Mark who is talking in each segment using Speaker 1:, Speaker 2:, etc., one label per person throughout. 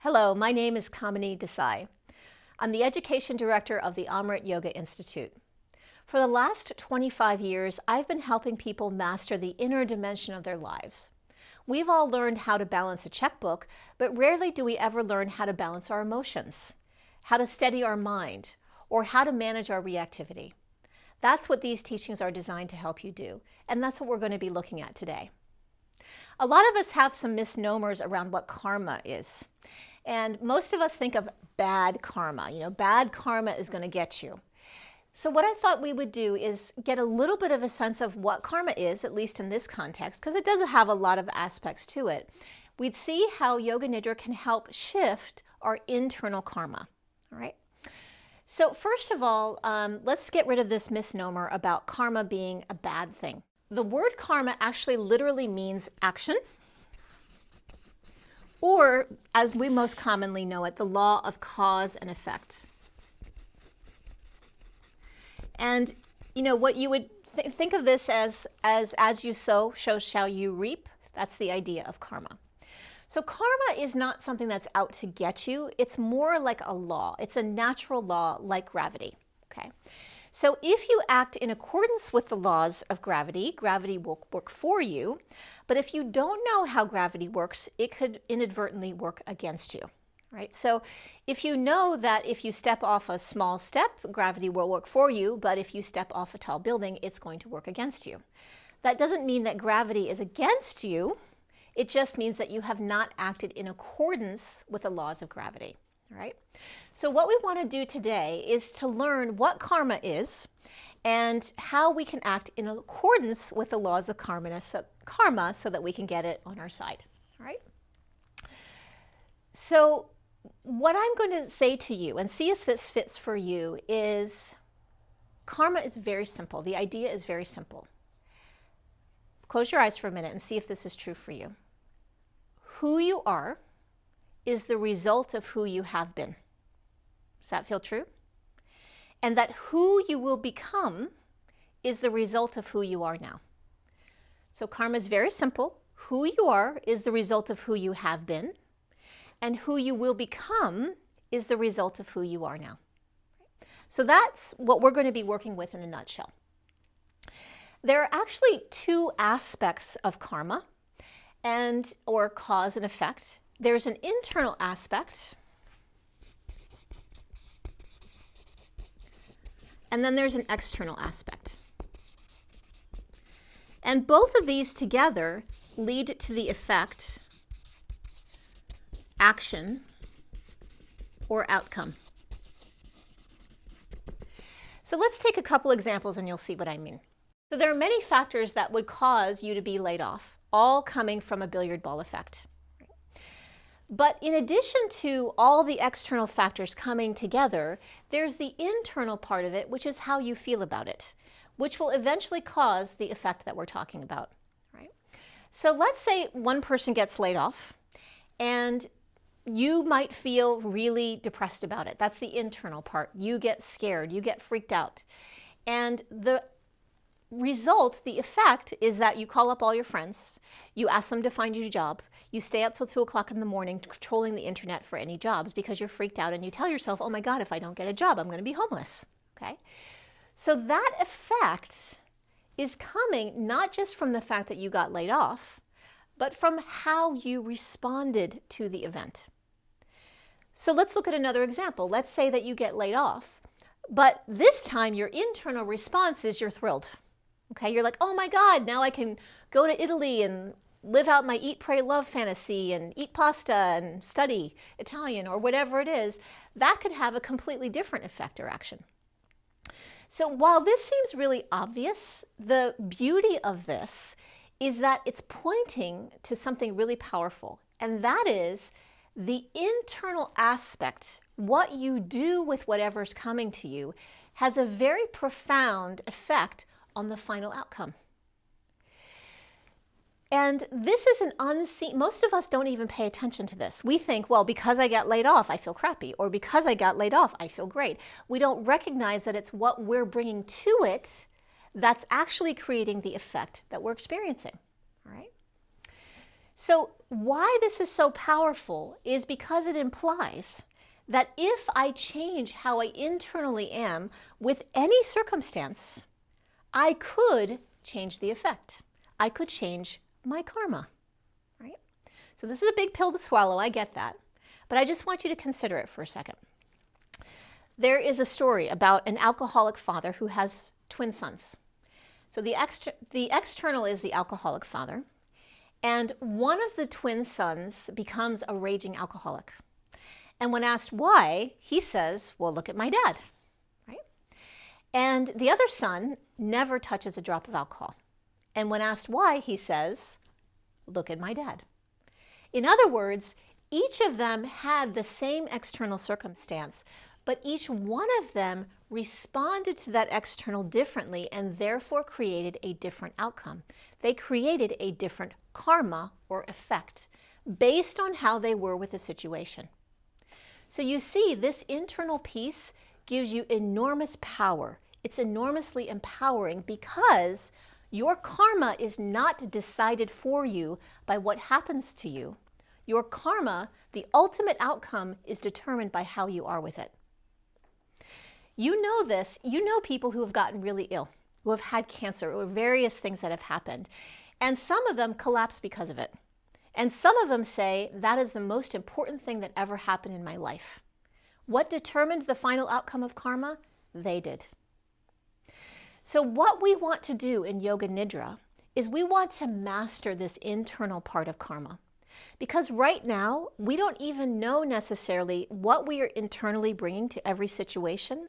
Speaker 1: Hello, my name is Kamini Desai. I'm the Education Director of the Amrit Yoga Institute. For the last 25 years, I've been helping people master the inner dimension of their lives. We've all learned how to balance a checkbook, but rarely do we ever learn how to balance our emotions, how to steady our mind, or how to manage our reactivity. That's what these teachings are designed to help you do, and that's what we're going to be looking at today. A lot of us have some misnomers around what karma is. And most of us think of bad karma. Bad karma is going to get you. So what I thought we would do is get a little bit of a sense of what karma is, at least in this context, because it does have a lot of aspects to it. We'd see how Yoga Nidra can help shift our internal karma. All right. So first of all, let's get rid of this misnomer about karma being a bad thing. The word karma actually literally means action, or, as we most commonly know it, the law of cause and effect. And, what you would think of this as you sow, so shall you reap. That's the idea of karma. So karma is not something that's out to get you. It's more like a law. It's a natural law like gravity, okay? So if you act in accordance with the laws of gravity, gravity will work for you. But if you don't know how gravity works, it could inadvertently work against you, right? So if you know that if you step off a small step, gravity will work for you, but if you step off a tall building, it's going to work against you. That doesn't mean that gravity is against you. It just means that you have not acted in accordance with the laws of gravity. All right. So what we want to do today is to learn what karma is and how we can act in accordance with the laws of karma so that we can get it on our side. All right. So what I'm going to say to you, and see if this fits for you, is karma is very simple. The idea is very simple. Close your eyes for a minute and see if this is true for you. Who you are is the result of who you have been. Does that feel true? And that who you will become is the result of who you are now. So karma is very simple. Who you are is the result of who you have been, and who you will become is the result of who you are now. So that's what we're going to be working with in a nutshell. There are actually two aspects of karma, or cause and effect. There's an internal aspect, and then there's an external aspect. And both of these together lead to the effect, action, or outcome. So let's take a couple examples and you'll see what I mean. So there are many factors that would cause you to be laid off, all coming from a billiard ball effect. But in addition to all the external factors coming together, there's the internal part of it, which is how you feel about it, which will eventually cause the effect that we're talking about, right? So let's say one person gets laid off, and you might feel really depressed about it. That's the internal part. You get scared, you get freaked out. And the result, the effect, is that you call up all your friends, you ask them to find you a job, you stay up till 2 o'clock in the morning controlling the internet for any jobs because you're freaked out, and you tell yourself, oh my God, if I don't get a job, I'm going to be homeless. Okay? So that effect is coming not just from the fact that you got laid off, but from how you responded to the event. So let's look at another example. Let's say that you get laid off, but this time your internal response is you're thrilled. Okay, you're like, oh my God, now I can go to Italy and live out my eat, pray, love fantasy and eat pasta and study Italian or whatever it is. That could have a completely different effect or action. So while this seems really obvious, the beauty of this is that it's pointing to something really powerful, and that is the internal aspect. What you do with whatever's coming to you has a very profound effect on the final outcome. And this is an unseen, most of us don't even pay attention to this. We think, well, because I got laid off, I feel crappy, or because I got laid off, I feel great. We don't recognize that it's what we're bringing to it that's actually creating the effect that we're experiencing, all right? So why this is so powerful is because it implies that if I change how I internally am with any circumstance, I could change the effect. I could change my karma, right? So this is a big pill to swallow, I get that. But I just want you to consider it for a second. There is a story about an alcoholic father who has twin sons. So the external is the alcoholic father, and one of the twin sons becomes a raging alcoholic. And when asked why, he says, well, look at my dad, right? And the other son never touches a drop of alcohol. And when asked why, he says, look at my dad. In other words, each of them had the same external circumstance, but each one of them responded to that external differently and therefore created a different outcome. They created a different karma or effect based on how they were with the situation. So you see, this internal piece gives you enormous power. It's enormously empowering because your karma is not decided for you by what happens to you. Your karma, the ultimate outcome, is determined by how you are with it. You know this. You know people who have gotten really ill, who have had cancer, or various things that have happened. And some of them collapse because of it. And some of them say, that is the most important thing that ever happened in my life. What determined the final outcome of karma? They did. So what we want to do in Yoga Nidra is we want to master this internal part of karma. Because right now, we don't even know necessarily what we are internally bringing to every situation.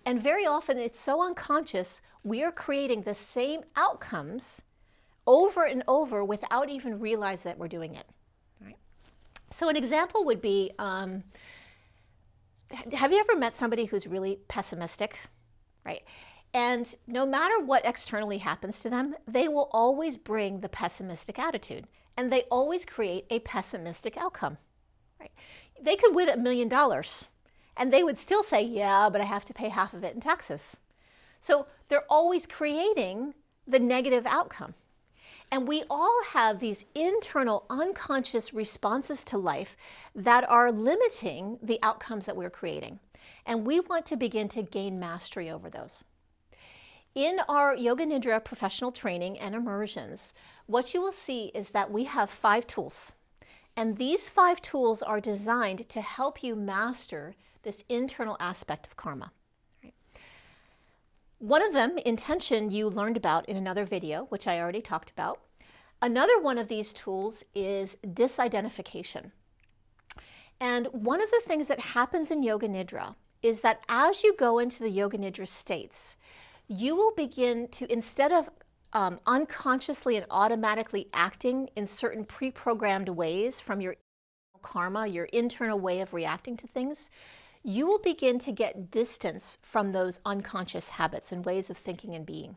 Speaker 1: And very often, it's so unconscious, we are creating the same outcomes over and over without even realize that we're doing it. Right? So an example would be, have you ever met somebody who's really pessimistic? Right? And no matter what externally happens to them, they will always bring the pessimistic attitude. And they always create a pessimistic outcome. Right? They could win $1 million, and they would still say, yeah, but I have to pay half of it in taxes. So they're always creating the negative outcome. And we all have these internal unconscious responses to life that are limiting the outcomes that we're creating. And we want to begin to gain mastery over those. In our Yoga Nidra professional training and immersions, what you will see is that we have 5 tools. And these 5 tools are designed to help you master this internal aspect of karma. Right? One of them, intention, you learned about in another video, which I already talked about. Another one of these tools is disidentification. And one of the things that happens in Yoga Nidra is that as you go into the Yoga Nidra states, you will begin to, instead of unconsciously and automatically acting in certain pre-programmed ways from your karma, your internal way of reacting to things, you will begin to get distance from those unconscious habits and ways of thinking and being.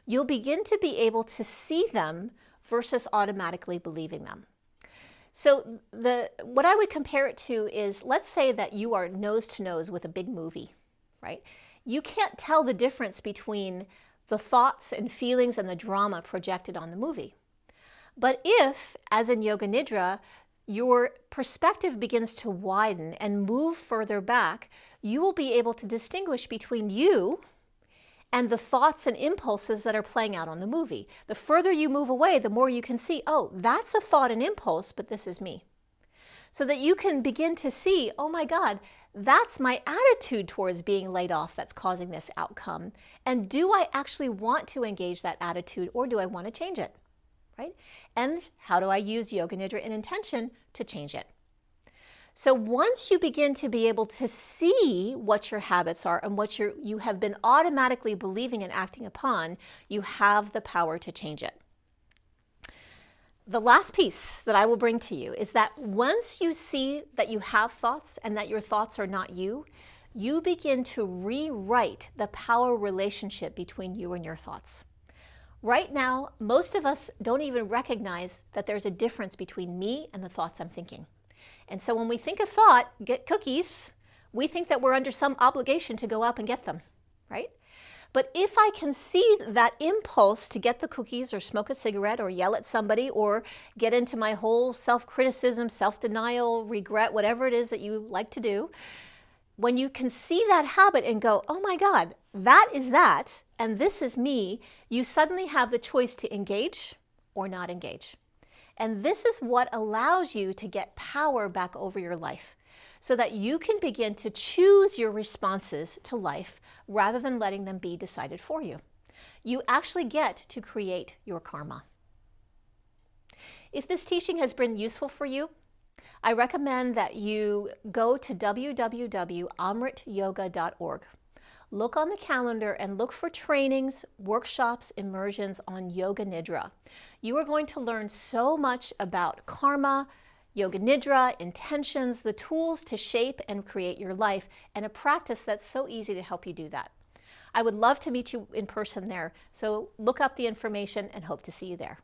Speaker 1: You'll begin to be able to see them versus automatically believing them. So what I would compare it to is, let's say that you are nose to nose with a big movie, right? You can't tell the difference between the thoughts and feelings and the drama projected on the movie. But if, as in Yoga Nidra, your perspective begins to widen and move further back, you will be able to distinguish between you and the thoughts and impulses that are playing out on the movie. The further you move away, the more you can see, oh, that's a thought and impulse, but this is me. So that you can begin to see, oh my God, that's my attitude towards being laid off that's causing this outcome. And do I actually want to engage that attitude, or do I want to change it? Right? And how do I use Yoga Nidra and intention to change it? So once you begin to be able to see what your habits are and what you have been automatically believing and acting upon, you have the power to change it. The last piece that I will bring to you is that once you see that you have thoughts and that your thoughts are not you, you begin to rewrite the power relationship between you and your thoughts. Right now, most of us don't even recognize that there's a difference between me and the thoughts I'm thinking. And so when we think a thought, get cookies, we think that we're under some obligation to go up and get them, right? But if I can see that impulse to get the cookies or smoke a cigarette or yell at somebody or get into my whole self-criticism, self-denial, regret, whatever it is that you like to do, when you can see that habit and go, oh my God, that is that, and this is me, you suddenly have the choice to engage or not engage. And this is what allows you to get power back over your life so that you can begin to choose your responses to life rather than letting them be decided for you. You actually get to create your karma. If this teaching has been useful for you, I recommend that you go to www.amrityoga.org. Look on the calendar and look for trainings, workshops, immersions on Yoga Nidra. You are going to learn so much about karma, Yoga Nidra, intentions, the tools to shape and create your life, and a practice that's so easy to help you do that. I would love to meet you in person there, so look up the information and hope to see you there.